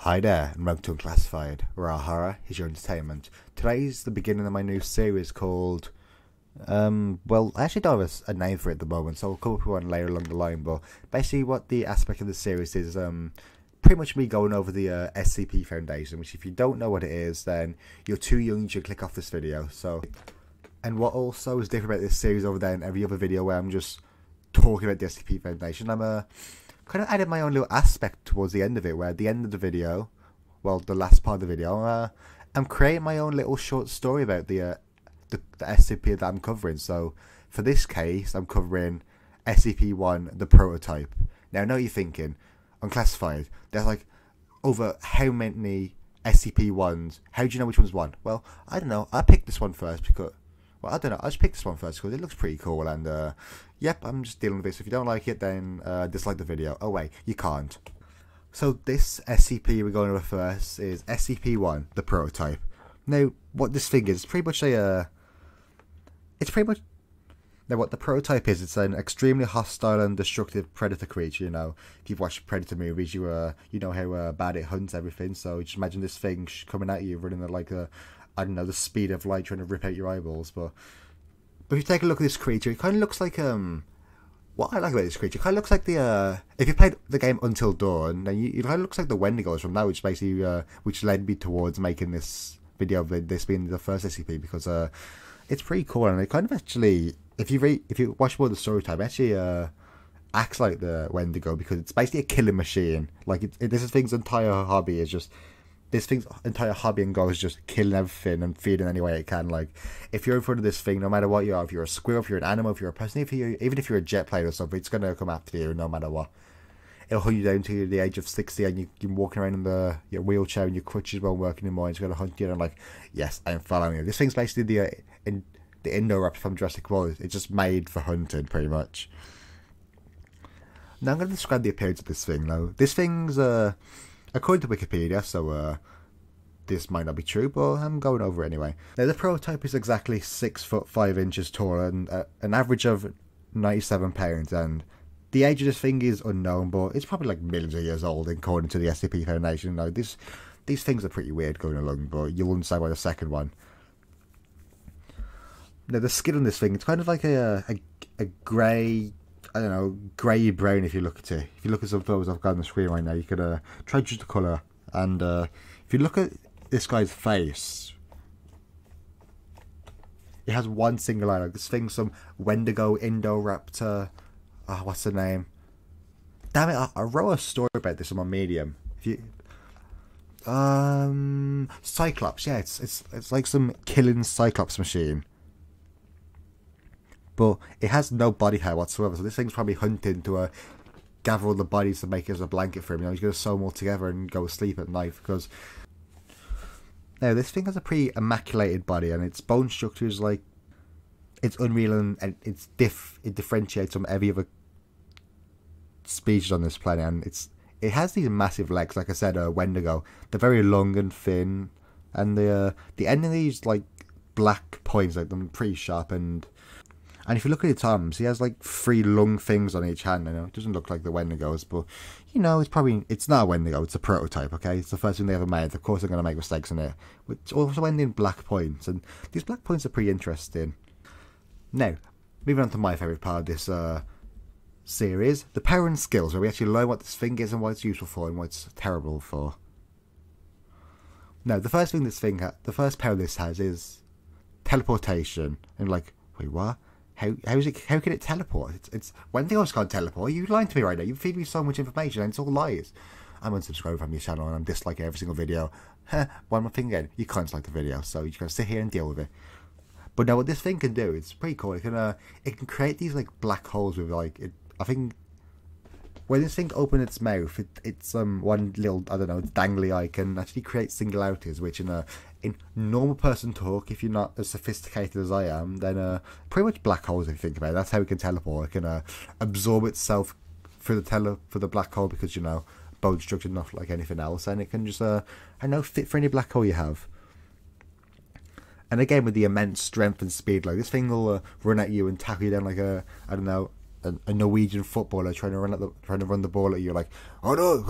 Hi there, and welcome to Unclassified, where our horror is your entertainment. Today's the beginning of my new series called, well, I actually don't have a name for it at the moment, so I'll come up with one later along the line, but basically what the aspect of the series is, pretty much me going over the SCP Foundation, which if you don't know what it is, then you're too young to click off this video, so. And what also is different about this series over there and every other video where I'm just talking about the SCP Foundation, I'm kind of added my own little aspect towards the end of it, where at the end of the video, well, the last part of the video, I'm creating my own little short story about the SCP that I'm covering. So for this case, I'm covering SCP-1, the prototype. Now I know you're thinking, Unclassified, there's like over how many SCP-1s, how do you know which one's one? Well, I don't know, I picked this one first because, well, I don't know, I just picked this one first because it looks pretty cool, and yep, I'm just dealing with it. So if you don't like it, then dislike the video. Oh wait, you can't. So this SCP we're going over first is SCP-1, the prototype. Now, what this thing is, pretty much now what the prototype is, it's an extremely hostile and destructive predator creature. You know, if you've watched Predator movies, you know how bad it hunts everything. So just imagine this thing coming at you, running at like I don't know, the speed of light, trying to rip out your eyeballs. But if you take a look at this creature, it kind of looks like what I like about this creature, it kind of looks like if you played the game Until Dawn, then it kind of looks like the Wendigos from that, which basically which led me towards making this video of this being the first SCP, because it's pretty cool, and it kind of actually, if you watch more of the story time, it actually acts like the Wendigo, because it's basically a killing machine. Like this thing's entire hobby is just. This thing's entire hobby and goal is just killing everything and feeding any way it can. Like, if you're in front of this thing, no matter what you are, if you're a squirrel, if you're an animal, if you're a person, even if you're a jet plane or something, it's going to come after you no matter what. It'll hunt you down to the age of 60 and you're walking around in your wheelchair and your crutches won't work anymore. It's going to hunt you, and I'm like, yes, I'm following you. This thing's basically the Indoraptor from Jurassic World. It's just made for hunting, pretty much. Now I'm going to describe the appearance of this thing. Now, this thing's according to Wikipedia, so this might not be true, but I'm going over it anyway. Now, the prototype is exactly 6 foot 5 inches tall and an average of 97 pounds, and the age of this thing is unknown, but it's probably like millions of years old according to the SCP Foundation. Now, these things are pretty weird going along, but you'll understand by the second one. Now, the skin on this thing, it's kind of like a grey, I don't know, grey brown if you look at it. If you look at some photos I've got on the screen right now, you could try to choose the colour. And if you look at this guy's face, it has one single eye. Like this thing's some Wendigo Indoraptor. Oh, what's the name? Damn it! I wrote a story about this on my Medium. If you, Cyclops. Yeah, it's like some killing Cyclops machine. But it has no body hair whatsoever, so this thing's probably hunting to gather all the bodies to make it as a blanket for him. You know, he's going to sew them all together and go to sleep at night, because now this thing has a pretty immaculated body, and its bone structure is like, it's unreal, and it differentiates from every other species on this planet, and it has these massive legs, like I said, Wendigo. They're very long and thin, and the end of these like black points, like them pretty sharp, and if you look at its arms, he has like 3 long things on each hand. I know it doesn't look like the Wendigos, but you know, it's not a Wendigo, it's a prototype, okay? It's the first thing they ever made. Of course they're going to make mistakes in it. But it's also ending black points, and these black points are pretty interesting. Now, moving on to my favourite part of this series, the power and skills, where we actually learn what this thing is and what it's useful for and what it's terrible for. Now, the first power this has is teleportation. And like, wait, what? How can it teleport? It's Wendigos can't teleport. You lying to me right now. You feed me so much information and it's all lies. I'm unsubscribed from your channel and I'm disliking every single video. One more thing again, you can't dislike the video, so you just gotta sit here and deal with it. But now what this thing can do, it's pretty cool. It can create these like black holes with like I think when this thing opens its mouth, it's one little, I don't know, dangly eye can actually create singularities, which in normal person talk, if you're not as sophisticated as I am, then pretty much black holes, if you think about it. That's how it can teleport. It can absorb itself through the black hole, because, you know, bone structure not like anything else, and it can just I don't know, fit for any black hole you have. And again, with the immense strength and speed, like this thing will run at you and tackle you down like I don't know, a Norwegian footballer trying to run the ball at you, like, oh no,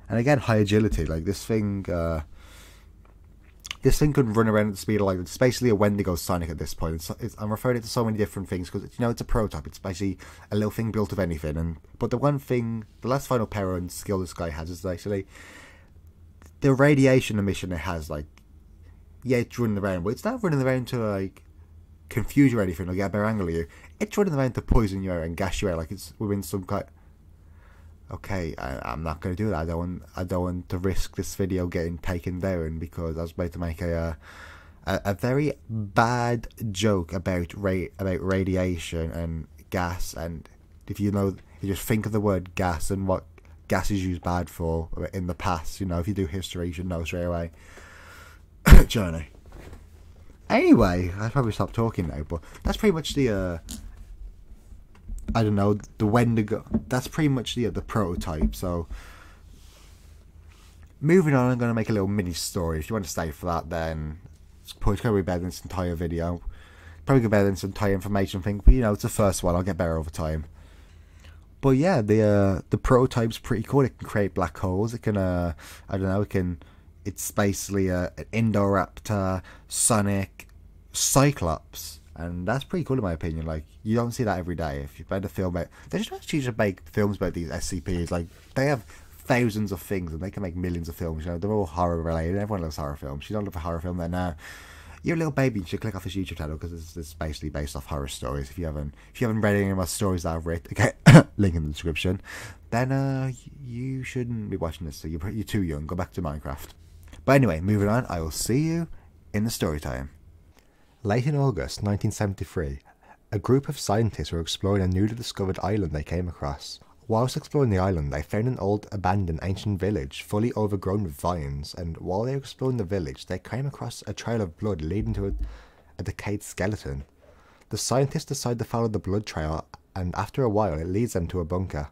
and And again, high agility. Like this thing could run around at the speed of light. It's basically a Wendigo Sonic at this point. I'm referring it to so many different things because, you know, it's a prototype. It's basically a little thing built of anything. But the one thing, the last final power and skill this guy has is actually the radiation emission it has. Like, yeah, it's running around, but it's not running around to like confuse you or anything, or get a better angle of you. It's running around to poison you out and gas you out, like it's within some kind. Okay, I'm not going to do that. I don't want to risk this video getting taken down because I was about to make a very bad joke about radiation and gas. And if you know, you just think of the word gas and what gas is used bad for in the past. You know, if you do history, you should know straight away. Journey. Anyway, I'll probably stop talking now, but that's pretty much the I don't know, the Wendigo. That's pretty much the prototype. So moving on, I'm going to make a little mini story. If you want to stay for that, then it's probably going to be better than this entire video. Probably going to be better than this entire information thing, but you know, it's the first one. I'll get better over time. But yeah, the prototype's pretty cool. It can create black holes. It can I don't know, it's basically an Indoraptor, Sonic, Cyclops, and that's pretty cool in my opinion. Like, you don't see that every day. If you made a film about, they just actually just make films about these SCPs. Like, they have thousands of things, and they can make millions of films. You know, they're all horror related. Everyone loves horror films. You don't love a horror film, then you're a little baby. You should click off this YouTube channel because it's basically based off horror stories. If you haven't read any of my stories that I've written, okay, link in the description, then you shouldn't be watching this. So you're too young. Go back to Minecraft. But anyway, moving on. I will see you in the story time. Late in August 1973, a group of scientists were exploring a newly discovered island they came across. Whilst exploring the island, they found an old, abandoned ancient village, fully overgrown with vines, and while they were exploring the village, they came across a trail of blood leading to a decayed skeleton. The scientists decide to follow the blood trail, and after a while, it leads them to a bunker.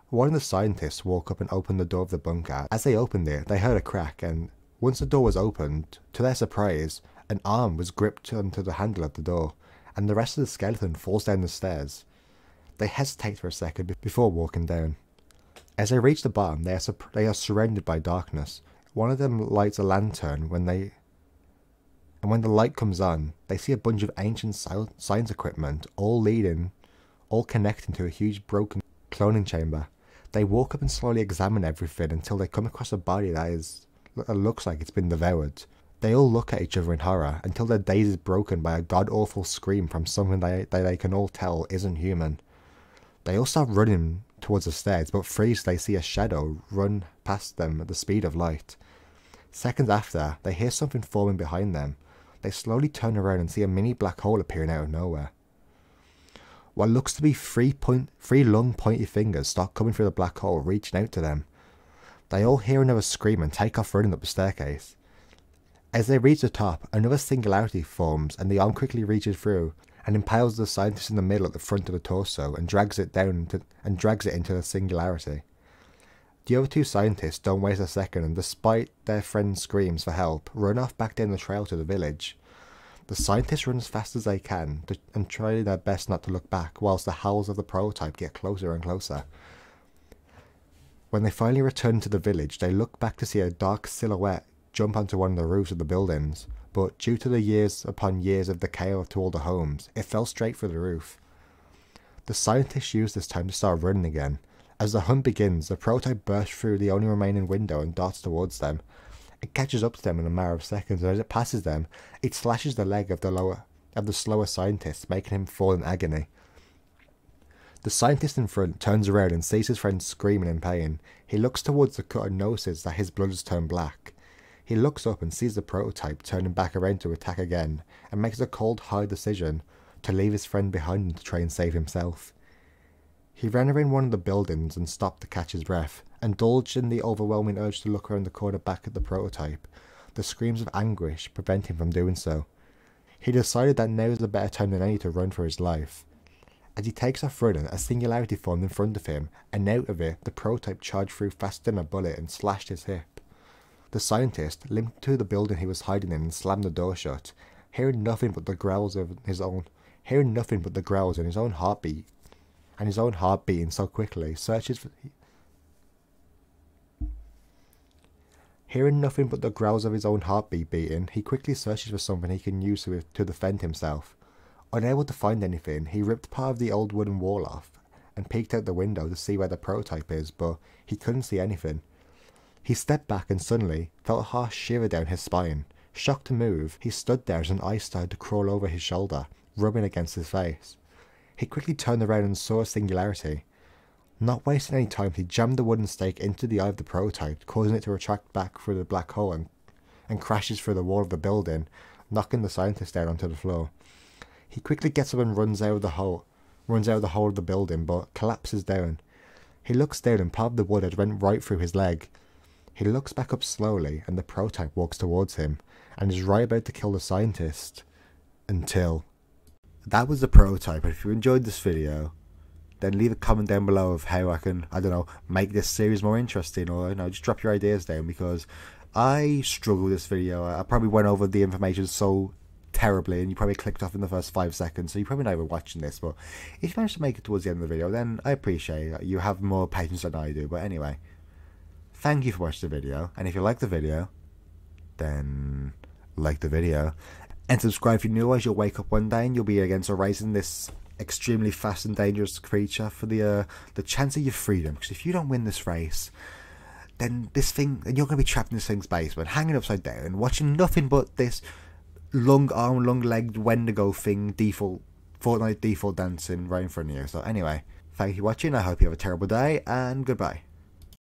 One of the scientists walked up and opened the door of the bunker. As they opened it, they heard a crack, and once the door was opened, to their surprise, an arm was gripped onto the handle of the door, and the rest of the skeleton falls down the stairs. They hesitate for a second before walking down. As they reach the bottom, they are surrounded by darkness. One of them lights a lantern and when the light comes on, they see a bunch of ancient science equipment, all connecting to a huge broken cloning chamber. They walk up and slowly examine everything until they come across a body that looks like it's been devoured. They all look at each other in horror until their daze is broken by a god-awful scream from something they can all tell isn't human. They all start running towards the stairs, but freeze they see a shadow run past them at the speed of light. Seconds after, they hear something forming behind them. They slowly turn around and see a mini black hole appearing out of nowhere. What looks to be three long pointy fingers start coming through the black hole, reaching out to them. They all hear another scream and take off running up the staircase. As they reach the top, another singularity forms and the arm quickly reaches through and impales the scientist in the middle at the front of the torso and drags it into the singularity. The other two scientists don't waste a second and, despite their friend's screams for help, run off back down the trail to the village. The scientists run as fast as they can and try their best not to look back whilst the howls of the prototype get closer and closer. When they finally return to the village, they look back to see a dark silhouette jump onto one of the roofs of the buildings, but due to the years upon years of decay to all the homes, it fell straight through the roof. The scientists use this time to start running again. As the hunt begins, the prototype bursts through the only remaining window and darts towards them. It catches up to them in a matter of seconds, and as it passes them, it slashes the leg of the slower scientist, making him fall in agony. The scientist in front turns around and sees his friend screaming in pain. He looks towards the cut and notices that his blood has turned black. He looks up and sees the prototype turning back around to attack again, and makes a cold, hard decision to leave his friend behind him to try and save himself. He ran around one of the buildings and stopped to catch his breath, indulged in the overwhelming urge to look around the corner back at the prototype. The screams of anguish prevent him from doing so. He decided that now is a better time than any to run for his life. As he takes off running, a singularity formed in front of him, and out of it, the prototype charged through faster than a bullet and slashed his hip. The scientist limped to the building he was hiding in and slammed the door shut, hearing nothing but the growls in his own heartbeat, and his own heart beating so quickly. Hearing nothing but the growls of his own heartbeat beating, he quickly searches for something he can use to defend himself. Unable to find anything, he ripped part of the old wooden wall off and peeked out the window to see where the prototype is, but he couldn't see anything. He stepped back and suddenly felt a harsh shiver down his spine. Shocked to move, he stood there as an ice started to crawl over his shoulder, rubbing against his face. He quickly turned around and saw a singularity. Not wasting any time, he jammed the wooden stake into the eye of the prototype, causing it to retract back through the black hole and crashes through the wall of the building, knocking the scientist down onto the floor. He quickly gets up and runs out of the hole of the building, but collapses down. He looks down and part of the wood had went right through his leg. He looks back up slowly and the prototype walks towards him and is right about to kill the scientist until... That was the prototype. If you enjoyed this video, then leave a comment down below of how I can, I don't know, make this series more interesting, or, you know, just drop your ideas down, because I struggle with this video. I probably went over the information so terribly and you probably clicked off in the first 5 seconds, so you're probably not even watching this. But if you manage to make it towards the end of the video, then I appreciate it. You have more patience than I do. But anyway, thank you for watching the video, and if you like the video, then like the video and subscribe if you're new, as you'll wake up one day and you'll be against erasing this extremely fast and dangerous creature for the chance of your freedom. Because if you don't win this race, then this thing, and you're going to be trapped in this thing's basement, hanging upside down, watching nothing but this long arm, long legged Wendigo thing Fortnite default dancing right in front of you. So anyway, thank you for watching. I hope you have a terrible day, and goodbye.